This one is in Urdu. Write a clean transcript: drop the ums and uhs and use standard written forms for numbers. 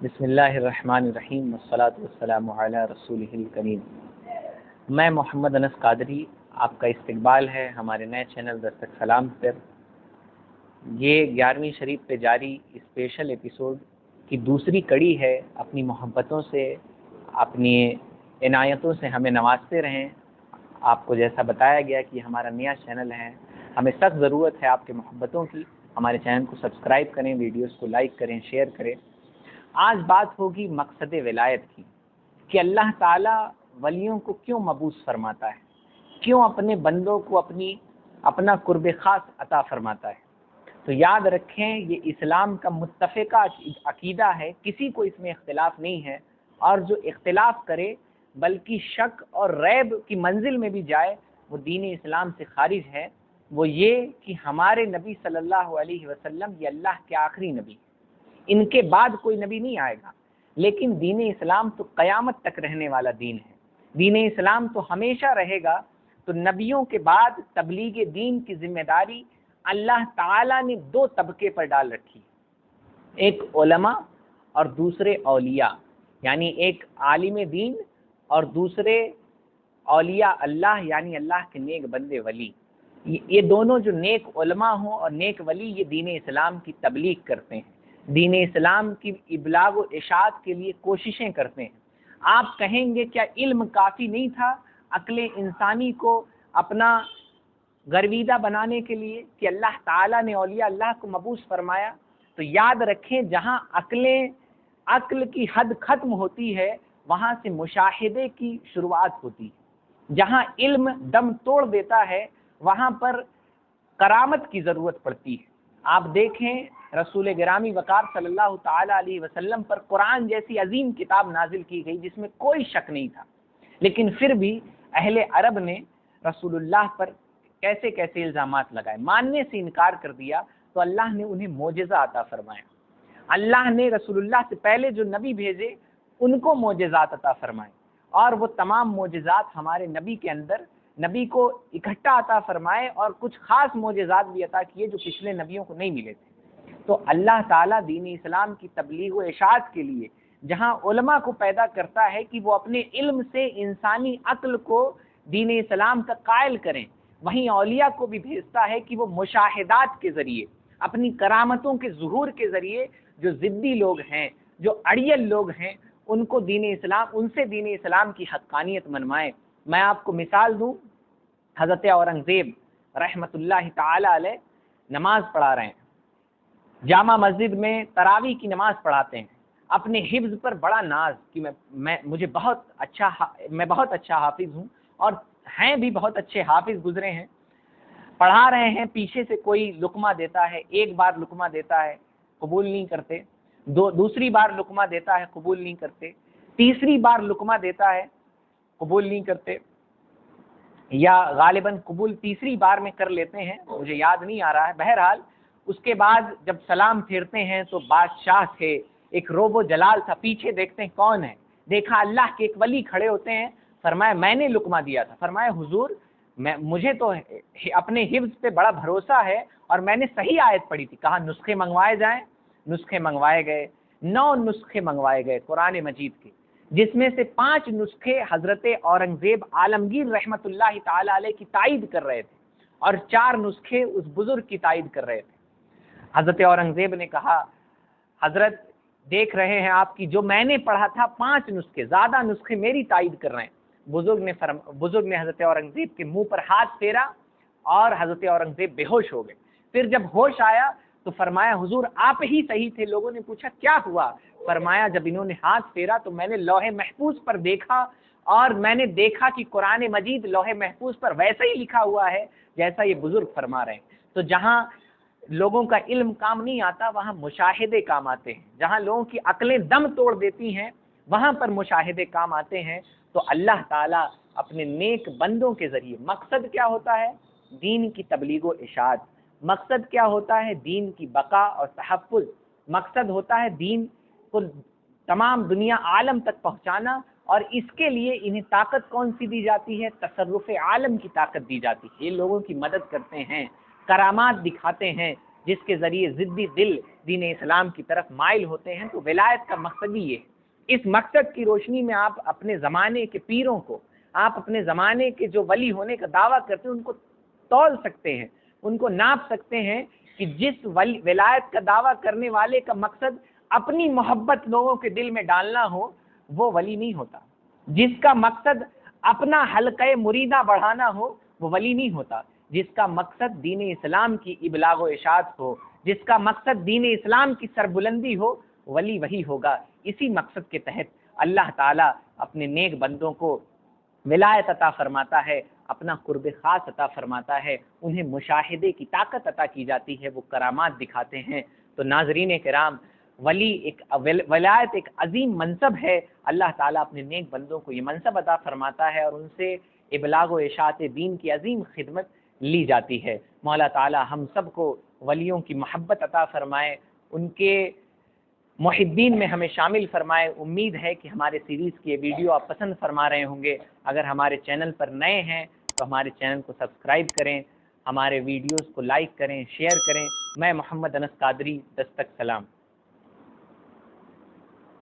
بسم اللہ الرحمن الرحیم والصلاة والسلام علی رسولہ الکریم۔ میں محمد انس قادری، آپ کا استقبال ہے ہمارے نئے چینل دستک سلام پر۔ یہ 11ویں شریف پہ جاری اسپیشل ایپیسوڈ کی دوسری کڑی ہے۔ اپنی محبتوں سے، اپنی عنایتوں سے ہمیں نوازتے رہیں۔ آپ کو جیسا بتایا گیا کہ یہ ہمارا نیا چینل ہے، ہمیں سخت ضرورت ہے آپ کے محبتوں کی۔ ہمارے چینل کو سبسکرائب کریں، ویڈیوز کو لائک کریں، شیئر کریں۔ آج بات ہوگی مقصد ولایت کی، کہ اللہ تعالیٰ ولیوں کو کیوں مبعوث فرماتا ہے، کیوں اپنے بندوں کو اپنا قرب خاص عطا فرماتا ہے۔ تو یاد رکھیں، یہ اسلام کا متفقہ عقیدہ ہے، کسی کو اس میں اختلاف نہیں ہے، اور جو اختلاف کرے بلکہ شک اور ریب کی منزل میں بھی جائے وہ دین اسلام سے خارج ہے۔ وہ یہ کہ ہمارے نبی صلی اللہ علیہ وسلم یہ اللہ کے آخری نبی، ان کے بعد کوئی نبی نہیں آئے گا، لیکن دین اسلام تو قیامت تک رہنے والا دین ہے، دین اسلام تو ہمیشہ رہے گا۔ تو نبیوں کے بعد تبلیغ دین کی ذمہ داری اللہ تعالیٰ نے دو طبقے پر ڈال رکھی، ایک علماء اور دوسرے اولیاء، یعنی ایک عالم دین اور دوسرے اولیاء اللہ، یعنی اللہ کے نیک بندے ولی۔ یہ دونوں جو نیک علماء ہوں اور نیک ولی، یہ دین اسلام کی تبلیغ کرتے ہیں، دین اسلام کی ابلاغ و اشاعت کے لیے کوششیں کرتے ہیں۔ آپ کہیں گے کیا علم کافی نہیں تھا عقل انسانی کو اپنا گرویدہ بنانے کے لیے، کہ اللہ تعالیٰ نے اولیاء اللہ کو مبعوث فرمایا؟ تو یاد رکھیں، جہاں عقل کی حد ختم ہوتی ہے وہاں سے مشاہدے کی شروعات ہوتی ہے۔ جہاں علم دم توڑ دیتا ہے وہاں پر کرامت کی ضرورت پڑتی ہے۔ آپ دیکھیں، رسول گرامی وقار صلی اللہ تعالی علیہ وسلم پر قرآن جیسی عظیم کتاب نازل کی گئی جس میں کوئی شک نہیں تھا، لیکن پھر بھی اہل عرب نے رسول اللہ پر کیسے کیسے الزامات لگائے، ماننے سے انکار کر دیا، تو اللہ نے انہیں معجزہ عطا فرمایا۔ اللہ نے رسول اللہ سے پہلے جو نبی بھیجے ان کو معجزات عطا فرمائے، اور وہ تمام معجزات ہمارے نبی کے اندر نبی کو اکٹھا عطا فرمائے، اور کچھ خاص معجزات بھی عطا کیے جو پچھلے نبیوں کو نہیں ملے تھے۔ تو اللہ تعالیٰ دین اسلام کی تبلیغ و اشاعت کے لیے جہاں علماء کو پیدا کرتا ہے کہ وہ اپنے علم سے انسانی عقل کو دین اسلام کا قائل کریں، وہیں اولیاء کو بھی بھیجتا ہے کہ وہ مشاہدات کے ذریعے، اپنی کرامتوں کے ظہور کے ذریعے جو ضدی لوگ ہیں، جو اڑیل لوگ ہیں، ان سے دین اسلام کی حقانیت منوائیں۔ میں آپ کو مثال دوں، حضرت اورنگزیب رحمۃ اللہ تعالی علیہ نماز پڑھا رہے ہیں، جامع مسجد میں تراویح کی نماز پڑھاتے ہیں، اپنے حفظ پر بڑا ناز کہ میں بہت اچھا حافظ ہوں، اور ہیں بھی بہت اچھے حافظ گزرے ہیں۔ پڑھا رہے ہیں، پیچھے سے کوئی لقمہ دیتا ہے، ایک بار لقمہ دیتا ہے قبول نہیں کرتے، دوسری بار لقمہ دیتا ہے قبول نہیں کرتے، تیسری بار لقمہ دیتا ہے قبول نہیں کرتے، یا غالباً قبول تیسری بار میں کر لیتے ہیں، مجھے یاد نہیں آ رہا ہے۔ بہرحال اس کے بعد جب سلام پھیرتے ہیں تو بادشاہ تھے، ایک روب و جلال تھا، پیچھے دیکھتے ہیں کون ہے، دیکھا اللہ کے ایک ولی کھڑے ہوتے ہیں، فرمایا میں نے لقمہ دیا تھا۔ فرمایا حضور مجھے تو اپنے حفظ پہ بڑا بھروسہ ہے اور میں نے صحیح آیت پڑھی تھی۔ کہا نسخے منگوائے جائیں، نسخے منگوائے گئے، 9 نسخے منگوائے گئے قرآن مجید کے، جس میں سے 5 نسخے حضرت اورنگزیب عالمگیر رحمۃ اللہ تعالی علیہ کی تائید کر رہے تھے، اور 4 نسخے اس بزرگ کی تائید کر رہے تھے۔ حضرت اورنگزیب نے کہا حضرت دیکھ رہے ہیں آپ کی جو میں نے پڑھا تھا 5 نسخے، زیادہ نسخے میری تائید کر رہے ہیں۔ بزرگ نے حضرت اورنگزیب کے منہ پر ہاتھ پھیرا اور حضرت اورنگزیب بے ہوش ہو گئے۔ پھر جب ہوش آیا تو فرمایا حضور آپ ہی صحیح تھے۔ لوگوں نے پوچھا کیا ہوا؟ فرمایا جب انہوں نے ہاتھ پھیرا تو میں نے لوح محفوظ پر دیکھا، اور میں نے دیکھا کہ قرآن مجید لوح محفوظ پر ویسا ہی لکھا ہوا ہے جیسا یہ بزرگ فرما رہے ہیں۔ تو جہاں لوگوں کا علم کام نہیں آتا وہاں مشاہدے کام آتے ہیں، جہاں لوگوں کی عقلیں دم توڑ دیتی ہیں وہاں پر مشاہدے کام آتے ہیں۔ تو اللہ تعالیٰ اپنے نیک بندوں کے ذریعے، مقصد کیا ہوتا ہے؟ دین کی تبلیغ و اشاعت۔ مقصد کیا ہوتا ہے؟ دین کی بقا اور تحفظ۔ مقصد ہوتا ہے دین کو تمام دنیا عالم تک پہنچانا، اور اس کے لیے انہیں طاقت کون سی دی جاتی ہے؟ تصرف عالم کی طاقت دی جاتی ہے۔ یہ لوگوں کی مدد کرتے ہیں، کرامات دکھاتے ہیں، جس کے ذریعے ضدی دل دین اسلام کی طرف مائل ہوتے ہیں، تو ولایت کا مقصد ہی یہ ہے۔ اس مقصد کی روشنی میں آپ اپنے زمانے کے پیروں کو، آپ اپنے زمانے کے جو ولی ہونے کا دعویٰ کرتے ہیں ان کو تول سکتے ہیں، ان کو ناپ سکتے ہیں کہ جس ولایت کا دعویٰ کرنے والے کا مقصد اپنی محبت لوگوں کے دل میں ڈالنا ہو، وہ ولی نہیں ہوتا۔ جس کا مقصد اپنا حلقہ مریدہ بڑھانا ہو، وہ ولی نہیں ہوتا۔ جس کا مقصد دین اسلام کی ابلاغ و اشاعت ہو، جس کا مقصد دین اسلام کی سربلندی ہو، ولی وہی ہوگا۔ اسی مقصد کے تحت اللہ تعالیٰ اپنے نیک بندوں کو ولایت عطا فرماتا ہے، اپنا قرب خاص عطا فرماتا ہے، انہیں مشاہدے کی طاقت عطا کی جاتی ہے، وہ کرامات دکھاتے ہیں۔ تو ناظرین کرام، ولایت ایک عظیم منصب ہے۔ اللہ تعالیٰ اپنے نیک بندوں کو یہ منصب عطا فرماتا ہے اور ان سے ابلاغ و اشاعت دین کی عظیم خدمت لی جاتی ہے۔ مولا تعالیٰ ہم سب کو ولیوں کی محبت عطا فرمائے، ان کے محبین میں ہمیں شامل فرمائے۔ امید ہے کہ ہمارے سیریز کی یہ ویڈیو آپ پسند فرما رہے ہوں گے۔ اگر ہمارے چینل پر نئے ہیں تو ہمارے چینل کو سبسکرائب کریں، ہمارے ویڈیوز کو لائک کریں، شیئر کریں۔ میں محمد انس قادری، دستک سلام۔